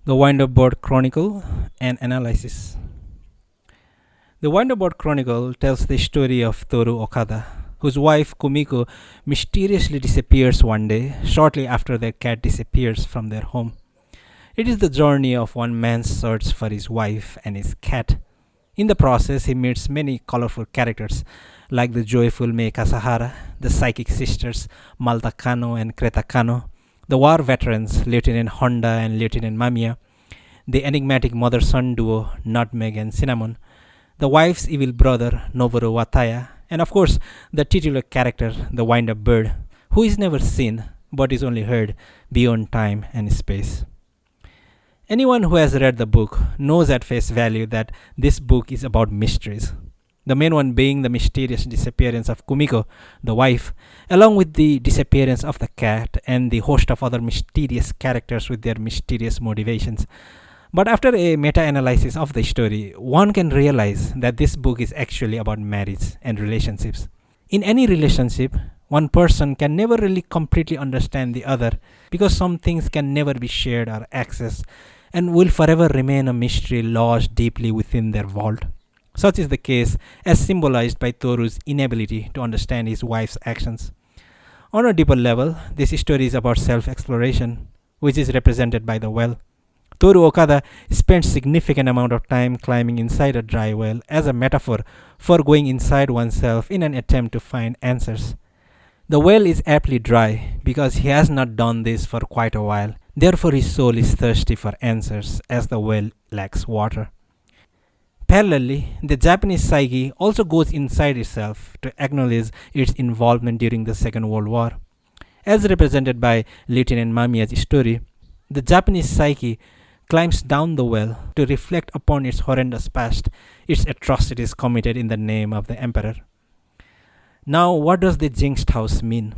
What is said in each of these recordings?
The Winterboard Chronicle and Analysis. The Winterboard Chronicle tells the story of Toru Okada, whose wife Kumiko mysteriously disappears one day shortly after their cat disappears from their home. It is the journey of one man's search for his wife and his cat. In the process, he meets many colorful characters like the joyful Mei Kasahara, the psychic sisters Malta Kano and Kreta Kano, the war veterans Lieutenant Honda and Lieutenant Mamiya, the enigmatic mother-son duo Nutmeg and Cinnamon, the wife's evil brother Noboru Wataya, and of course the titular character, the wind-up bird, who is never seen but is only heard beyond time and space. Anyone who has read the book knows at face value that this book is about mysteries. The main one being the mysterious disappearance of Kumiko, the wife, along with the disappearance of the cat and the host of other mysterious characters with their mysterious motivations. But after a meta analysis of the story, one can realize that this book is actually about marriage and relationships. In any relationship, one person can never really completely understand the other because some things can never be shared or accessed and will forever remain a mystery lodged deeply within their vault. Such is the case as symbolized by Toru's inability to understand his wife's actions. On a deeper level, this story is about self-exploration, which is represented by the well. Toru Okada spends significant amount of time climbing inside a dry well as a metaphor for going inside oneself in an attempt to find answers. The well is aptly dry because he has not done this for quite a while. Therefore, his soul is thirsty for answers as the well lacks water. Parallelly, the Japanese psyche also goes inside itself to acknowledge its involvement during the Second World War. As represented by Lieutenant Mamiya's story, the Japanese psyche climbs down the well to reflect upon its horrendous past, its atrocities committed in the name of the emperor. Now, what does the Jinxed House mean?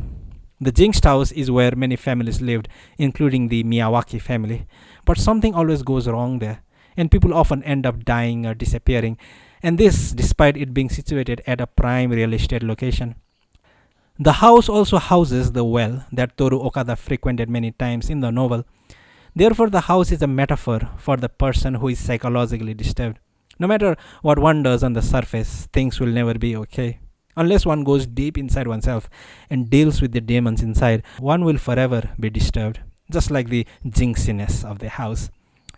The Jinxed House is where many families lived, including the Miyawaki family, but something always goes wrong there, and people often end up dying or disappearing, and this despite it being situated at a prime real estate location. The house also houses the well that Toru Okada frequented many times in the novel. Therefore, the house is a metaphor for the person who is psychologically disturbed. No matter what one does on the surface, things will never be okay. Unless one goes deep inside oneself and deals with the demons inside, one will forever be disturbed, just like the jinxiness of the house.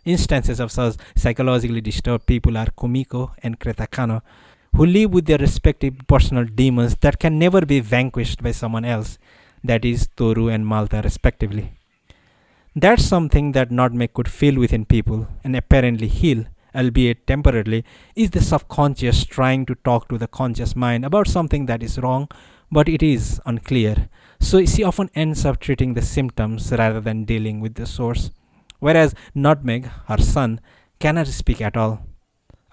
Instances of such psychologically disturbed people are Kumiko and Kreta Kano, who live with their respective personal demons that can never be vanquished by someone else, that is, Toru and Malta respectively. That's something that Nutmeg could feel within people and apparently heal, albeit temporarily, is the subconscious trying to talk to the conscious mind about something that is wrong, but it is unclear. So she often ends up treating the symptoms rather than dealing with the source. Whereas Nutmeg, her son, cannot speak at all.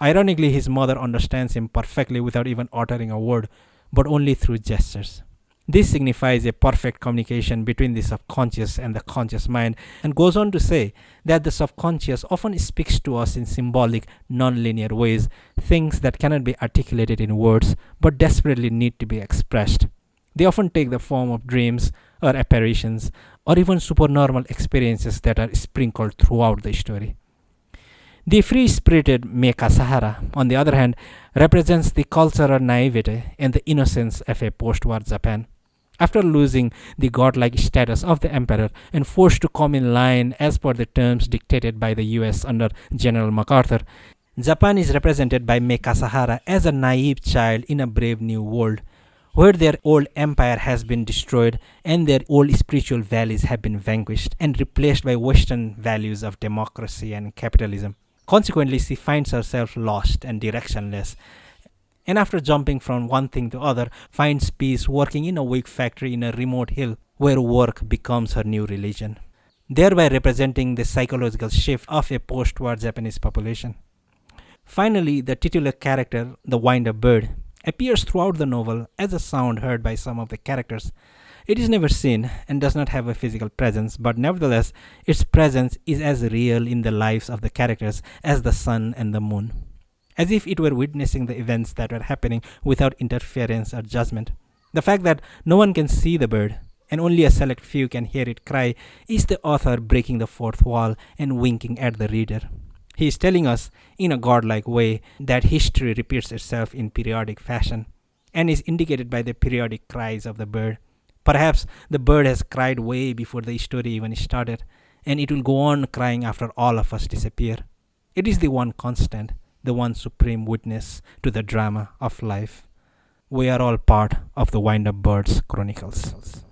Ironically, his mother understands him perfectly without even uttering a word, but only through gestures. This signifies a perfect communication between the subconscious and the conscious mind, and goes on to say that the subconscious often speaks to us in symbolic, non-linear ways, things that cannot be articulated in words but desperately need to be expressed. They often take the form of dreams or apparitions or even supernormal experiences that are sprinkled throughout the story. The free-spirited Meika Sahara, on the other hand, represents the cultural naivety and the innocence of a post-war Japan. After losing the godlike status of the emperor and forced to come in line as per the terms dictated by the US under General MacArthur, Japan is represented by Meika Sahara as a naive child in a brave new world, where their old empire has been destroyed and their old spiritual values have been vanquished and replaced by Western values of democracy and capitalism. Consequently, she finds herself lost and directionless, and after jumping from one thing to other, finds peace working in a wig factory in a remote hill where work becomes her new religion, thereby representing the psychological shift of a post-war Japanese population. Finally, the titular character, the wind-up bird, appears throughout the novel as a sound heard by some of the characters. It is never seen and does not have a physical presence, but nevertheless, its presence is as real in the lives of the characters as the sun and the moon, as if it were witnessing the events that were happening without interference or judgment. The fact that no one can see the bird and only a select few can hear it cry, is the author breaking the fourth wall and winking at the reader. He is telling us, in a godlike way, that history repeats itself in periodic fashion, and is indicated by the periodic cries of the bird. Perhaps the bird has cried way before the story even started, and it will go on crying after all of us disappear. It is the one constant, the one supreme witness to the drama of life. We are all part of the Wind Up Birds Chronicles.